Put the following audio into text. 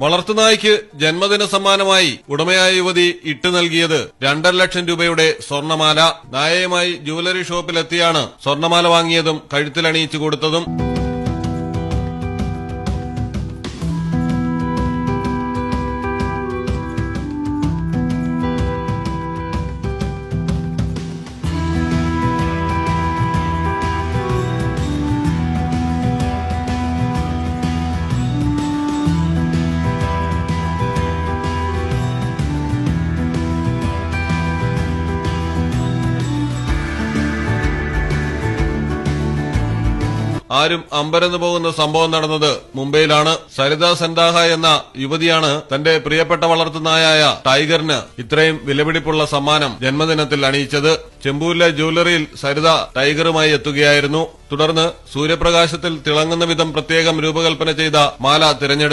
വളർത്തുനായ്ക്ക് ജന്മദിന സമ്മാനമായി ഉടമയായ യുവതി ഇട്ടു നൽകിയത് 2.5 ലക്ഷം രൂപയുടെ സ്വർണമാല. നായയുമായി ജുവലറി ഷോപ്പിലെത്തിയാണ് സ്വർണമാല വാങ്ങിയതും കഴുത്തിലണിയിച്ചു കൊടുത്തതും. ആരും അമ്പരന്നു പോകുന്ന സംഭവം നടന്നത് മുംബൈയിലാണ്. സരിത സെൻദാഹ എന്ന യുവതിയാണ് തന്റെ പ്രിയപ്പെട്ട വളർത്തുനായായ ടൈഗറിന് ഇത്രയും വിലപിടിപ്പുള്ള സമ്മാനം ജന്മദിനത്തിൽ അണിയിച്ചത്. ചെമ്പൂരിലെ ജ്വല്ലറിയിൽ സരിത ടൈഗറുമായി എത്തുകയായിരുന്നു. തുടർന്ന് സൂര്യപ്രകാശത്തിൽ തിളങ്ങുന്ന വിധം പ്രത്യേകം രൂപകൽപ്പന ചെയ്ത മാല തിരഞ്ഞെടുത്തു.